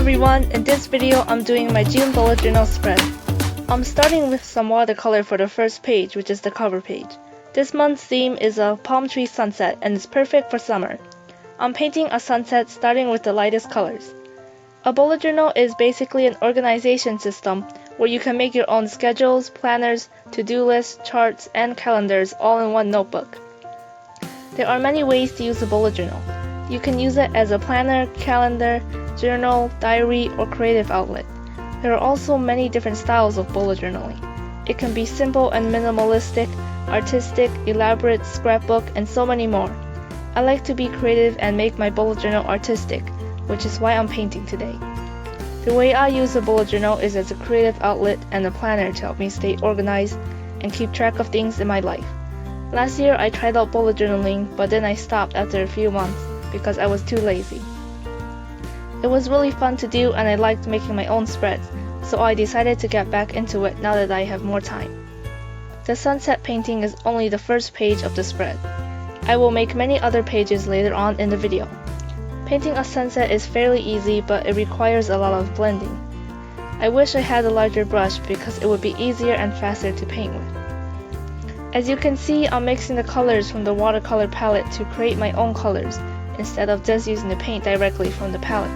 everyone, in this video I'm doing my June bullet journal spread. I'm starting with some watercolor for the first page, which is the cover page. This month's theme is a palm tree sunset and it's perfect for summer. I'm painting a sunset starting with the lightest colors. A bullet journal is basically an organization system where you can make your own schedules, planners, to-do lists, charts, and calendars all in one notebook. There are many ways to use a bullet journal. You can use it as a planner, calendar, journal, diary, or creative outlet. There are also many different styles of bullet journaling. It can be simple and minimalistic, artistic, elaborate, scrapbook, and so many more. I like to be creative and make my bullet journal artistic, which is why I'm painting today. The way I use a bullet journal is as a creative outlet and a planner to help me stay organized and keep track of things in my life. Last year I tried out bullet journaling, but then I stopped after a few months because I was too lazy. It was really fun to do and I liked making my own spreads, so I decided to get back into it now that I have more time. The sunset painting is only the first page of the spread. I will make many other pages later on in the video. Painting a sunset is fairly easy, but it requires a lot of blending. I wish I had a larger brush because it would be easier and faster to paint with. As you can see, I'm mixing the colors from the watercolor palette to create my own colors, instead of just using the paint directly from the palette.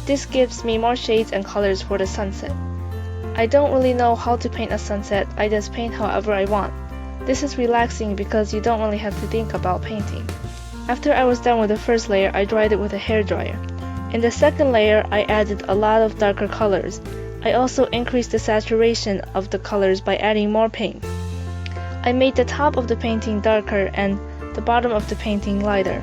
This gives me more shades and colors for the sunset. I don't really know how to paint a sunset, I just paint however I want. This is relaxing because you don't really have to think about painting. After I was done with the first layer, I dried it with a hairdryer. In the second layer, I added a lot of darker colors. I also increased the saturation of the colors by adding more paint. I made the top of the painting darker and the bottom of the painting lighter.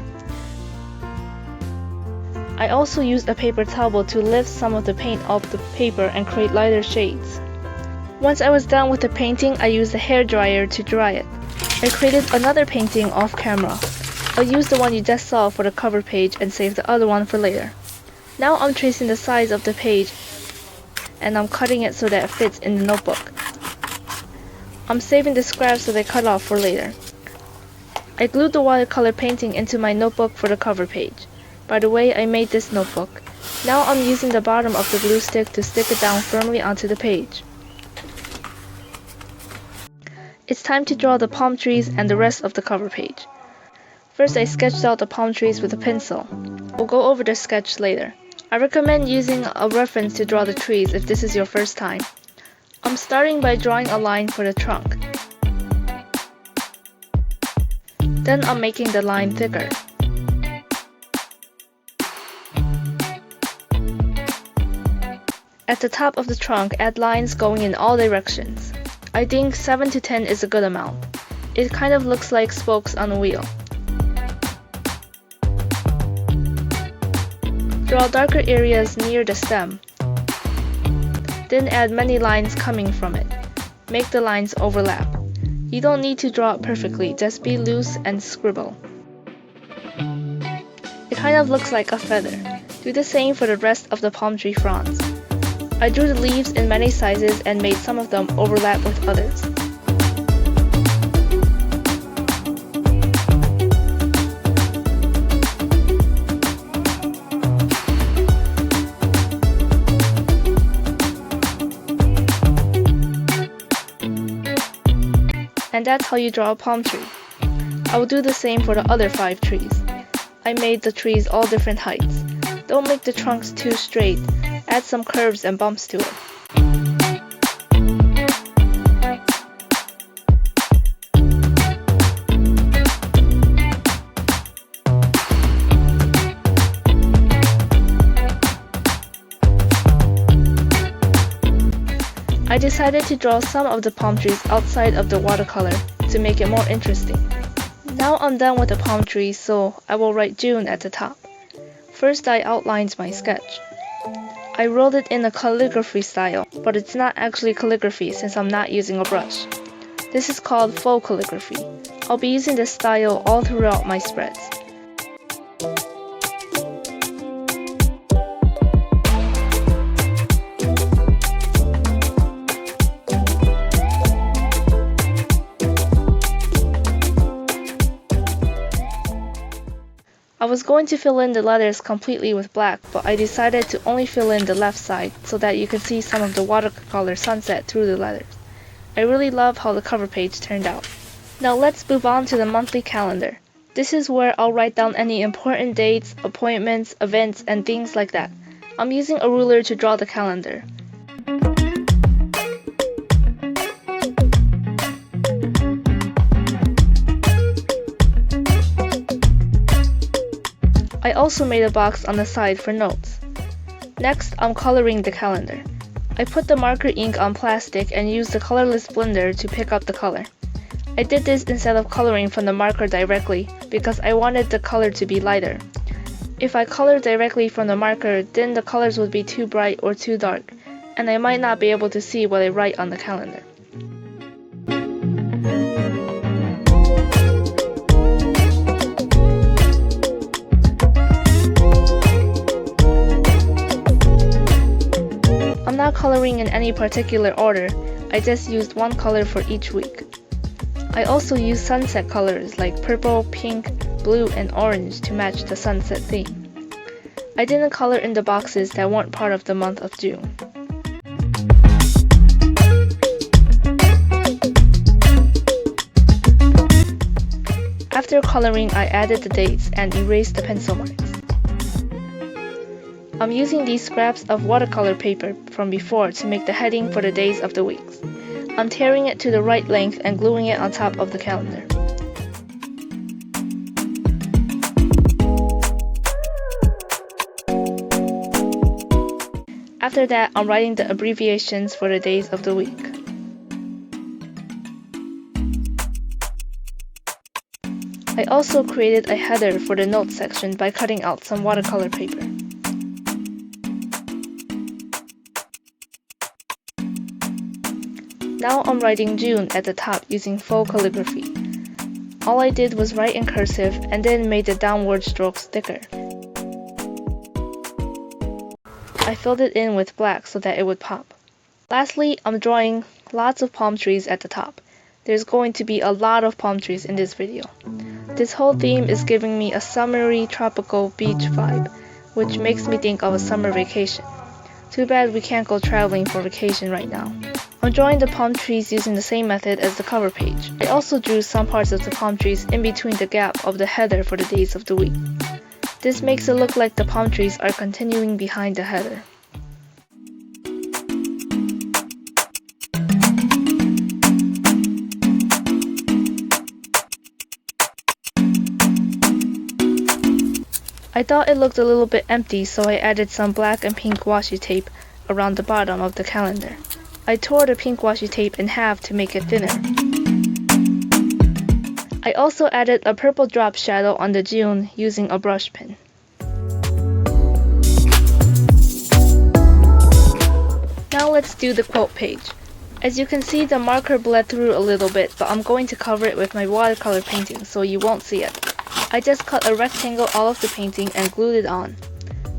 I also used a paper towel to lift some of the paint off the paper and create lighter shades. Once I was done with the painting, I used a hairdryer to dry it. I created another painting off camera. I'll use the one you just saw for the cover page and save the other one for later. Now I'm tracing the size of the page and I'm cutting it so that it fits in the notebook. I'm saving the scraps that I cut off for later. I glued the watercolor painting into my notebook for the cover page. By the way, I made this notebook. Now I'm using the bottom of the glue stick to stick it down firmly onto the page. It's time to draw the palm trees and the rest of the cover page. First, I sketched out the palm trees with a pencil. We'll go over the sketch later. I recommend using a reference to draw the trees if this is your first time. I'm starting by drawing a line for the trunk. Then I'm making the line thicker. At the top of the trunk, add lines going in all directions. I think 7 to 10 is a good amount. It kind of looks like spokes on a wheel. Draw darker areas near the stem. Then add many lines coming from it. Make the lines overlap. You don't need to draw it perfectly, just be loose and scribble. It kind of looks like a feather. Do the same for the rest of the palm tree fronds. I drew the leaves in many sizes and made some of them overlap with others. And that's how you draw a palm tree. I will do the same for the other 5 trees. I made the trees all different heights. Don't make the trunks too straight. Add some curves and bumps to it. I decided to draw some of the palm trees outside of the watercolor to make it more interesting. Now I'm done with the palm trees, so I will write June at the top. First, I outlined my sketch. I wrote it in a calligraphy style, but it's not actually calligraphy since I'm not using a brush. This is called faux calligraphy. I'll be using this style all throughout my spreads. I was going to fill in the letters completely with black, but I decided to only fill in the left side so that you could see some of the watercolor sunset through the letters. I really love how the cover page turned out. Now let's move on to the monthly calendar. This is where I'll write down any important dates, appointments, events, and things like that. I'm using a ruler to draw the calendar. I also made a box on the side for notes. Next, I'm coloring the calendar. I put the marker ink on plastic and used the colorless blender to pick up the color. I did this instead of coloring from the marker directly because I wanted the color to be lighter. If I colored directly from the marker, then the colors would be too bright or too dark, and I might not be able to see what I write on the calendar. I'm not coloring in any particular order, I just used one color for each week. I also used sunset colors like purple, pink, blue, and orange to match the sunset theme. I didn't color in the boxes that weren't part of the month of June. After coloring, I added the dates and erased the pencil marks. I'm using these scraps of watercolor paper from before to make the heading for the days of the weeks. I'm tearing it to the right length and gluing it on top of the calendar. After that, I'm writing the abbreviations for the days of the week. I also created a header for the notes section by cutting out some watercolor paper. Now I'm writing June at the top using faux calligraphy. All I did was write in cursive and then made the downward strokes thicker. I filled it in with black so that it would pop. Lastly, I'm drawing lots of palm trees at the top. There's going to be a lot of palm trees in this video. This whole theme is giving me a summery tropical beach vibe, which makes me think of a summer vacation. Too bad we can't go traveling for vacation right now. I'm drawing the palm trees using the same method as the cover page. I also drew some parts of the palm trees in between the gap of the header for the days of the week. This makes it look like the palm trees are continuing behind the header. I thought it looked a little bit empty, so I added some black and pink washi tape around the bottom of the calendar. I tore the pink washi tape in half to make it thinner. I also added a purple drop shadow on the June using a brush pen. Now let's do the quote page. As you can see, the marker bled through a little bit, but I'm going to cover it with my watercolor painting so you won't see it. I just cut a rectangle all of the painting and glued it on.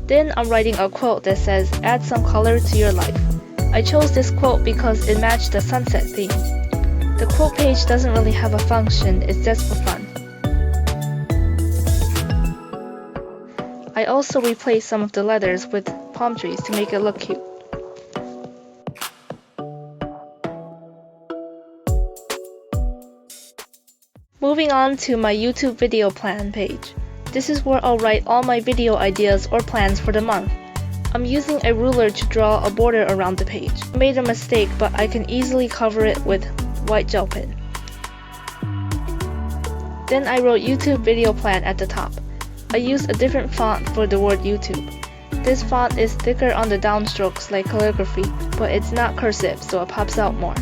Then I'm writing a quote that says, "Add some color to your life." I chose this quote because it matched the sunset theme. The quote page doesn't really have a function, it's just for fun. I also replaced some of the letters with palm trees to make it look cute. Moving on to my YouTube video plan page. This is where I'll write all my video ideas or plans for the month. I'm using a ruler to draw a border around the page. I made a mistake, but I can easily cover it with white gel pen. Then I wrote YouTube video plan at the top. I used a different font for the word YouTube. This font is thicker on the downstrokes like calligraphy, but it's not cursive, so it pops out more.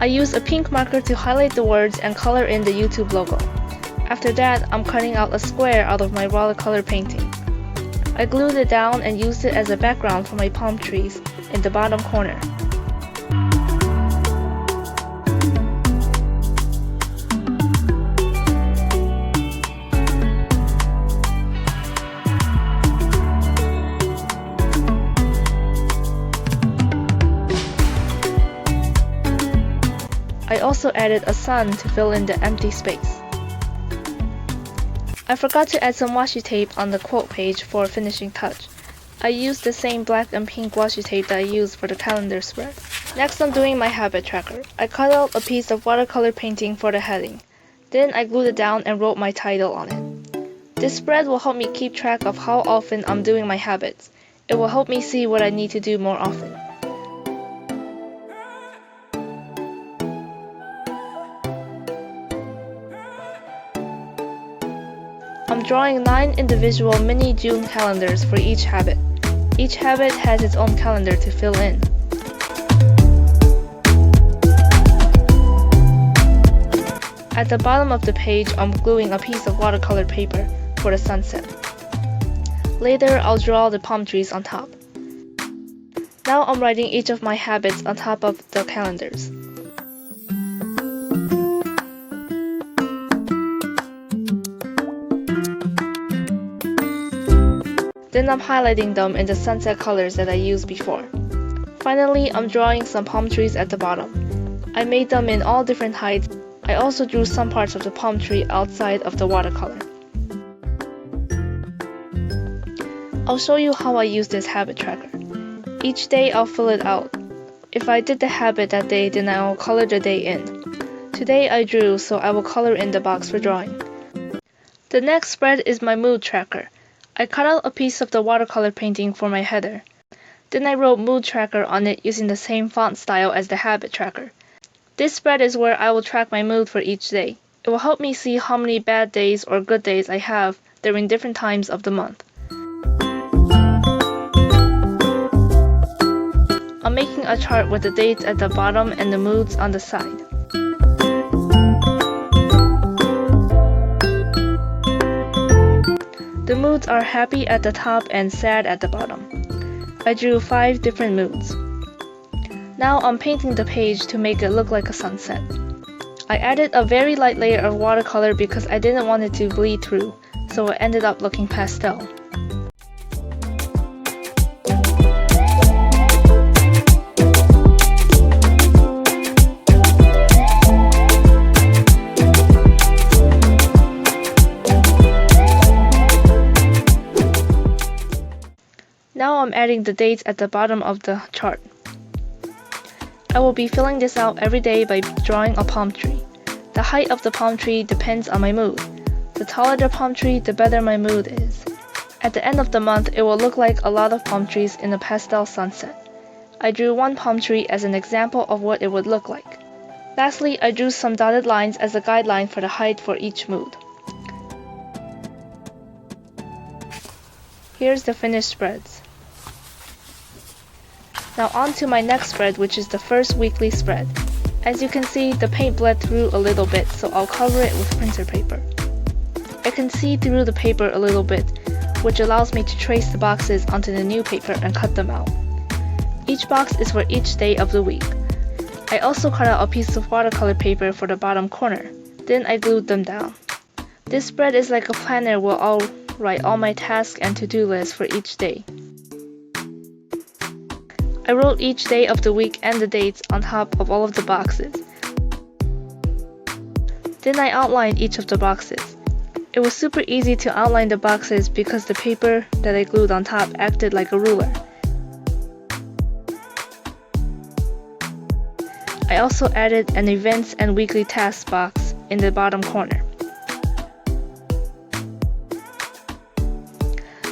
I used a pink marker to highlight the words and color in the YouTube logo. After that, I'm cutting out a square out of my watercolor painting. I glued it down and used it as a background for my palm trees in the bottom corner. I also added a sun to fill in the empty space. I forgot to add some washi tape on the quote page for a finishing touch. I used the same black and pink washi tape that I used for the calendar spread. Next I'm doing my habit tracker. I cut out a piece of watercolor painting for the heading. Then I glued it down and wrote my title on it. This spread will help me keep track of how often I'm doing my habits. It will help me see what I need to do more often. I'm drawing 9 individual mini June calendars for each habit. Each habit has its own calendar to fill in. At the bottom of the page, I'm gluing a piece of watercolor paper for the sunset. Later, I'll draw the palm trees on top. Now I'm writing each of my habits on top of the calendars. Then I'm highlighting them in the sunset colors that I used before. Finally, I'm drawing some palm trees at the bottom. I made them in all different heights. I also drew some parts of the palm tree outside of the watercolor. I'll show you how I use this habit tracker. Each day I'll fill it out. If I did the habit that day, then I'll color the day in. Today I drew, so I will color in the box for drawing. The next spread is my mood tracker. I cut out a piece of the watercolor painting for my header. Then I wrote mood tracker on it using the same font style as the habit tracker. This spread is where I will track my mood for each day. It will help me see how many bad days or good days I have during different times of the month. I'm making a chart with the dates at the bottom and the moods on the side. The moods are happy at the top and sad at the bottom. I drew 5 different moods. Now I'm painting the page to make it look like a sunset. I added a very light layer of watercolor because I didn't want it to bleed through, so it ended up looking pastel. Now I'm adding the dates at the bottom of the chart. I will be filling this out every day by drawing a palm tree. The height of the palm tree depends on my mood. The taller the palm tree, the better my mood is. At the end of the month, it will look like a lot of palm trees in a pastel sunset. I drew one palm tree as an example of what it would look like. Lastly, I drew some dotted lines as a guideline for the height for each mood. Here's the finished spreads. Now on to my next spread, which is the first weekly spread. As you can see, the paint bled through a little bit, so I'll cover it with printer paper. I can see through the paper a little bit, which allows me to trace the boxes onto the new paper and cut them out. Each box is for each day of the week. I also cut out a piece of watercolor paper for the bottom corner. Then I glued them down. This spread is like a planner where I'll write all my tasks and to-do lists for each day. I wrote each day of the week and the dates on top of all of the boxes. Then I outlined each of the boxes. It was super easy to outline the boxes because the paper that I glued on top acted like a ruler. I also added an events and weekly tasks box in the bottom corner.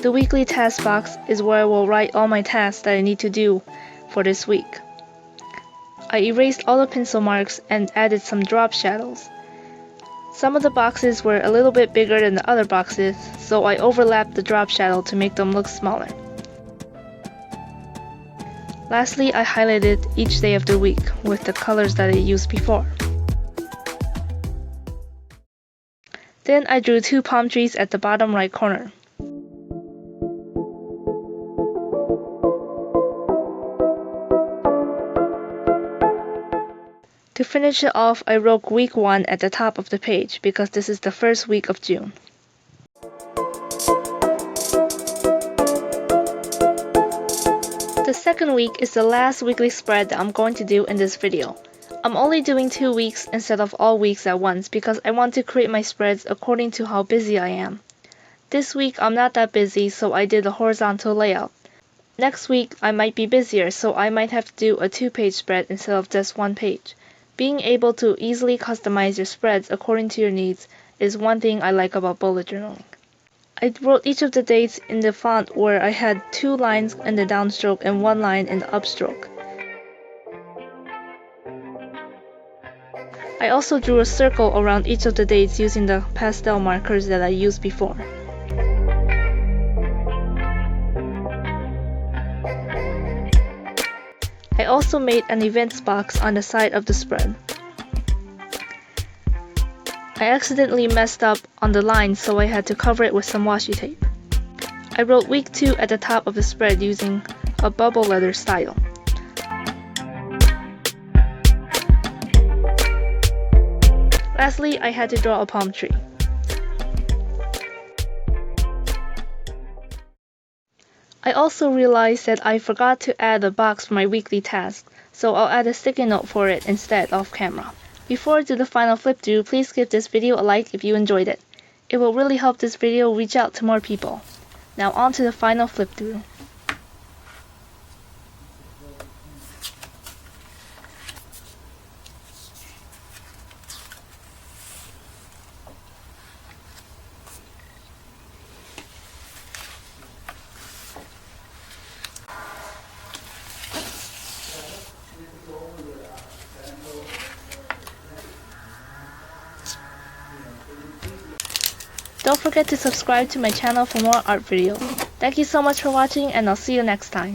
The weekly task box is where I will write all my tasks that I need to do for this week. I erased all the pencil marks and added some drop shadows. Some of the boxes were a little bit bigger than the other boxes, so I overlapped the drop shadow to make them look smaller. Lastly, I highlighted each day of the week with the colors that I used before. Then I drew 2 palm trees at the bottom right corner. To finish it off, I wrote week 1 at the top of the page because this is the first week of June. The second week is the last weekly spread that I'm going to do in this video. I'm only doing 2 weeks instead of all weeks at once because I want to create my spreads according to how busy I am. This week I'm not that busy, so I did a horizontal layout. Next week I might be busier, so I might have to do a 2-page spread instead of just 1 page. Being able to easily customize your spreads according to your needs is one thing I like about bullet journaling. I wrote each of the dates in the font where I had 2 lines in the downstroke and 1 line in the upstroke. I also drew a circle around each of the dates using the pastel markers that I used before. I also made an events box on the side of the spread. I accidentally messed up on the line, so I had to cover it with some washi tape. I wrote week 2 at the top of the spread using a bubble letter style. Lastly, I had to draw a palm tree. I also realized that I forgot to add a box for my weekly task, so I'll add a sticky note for it instead off camera. Before I do the final flip through, please give this video a like if you enjoyed it. It will really help this video reach out to more people. Now on to the final flip through. Don't forget to subscribe to my channel for more art videos. Thank you so much for watching, and I'll see you next time.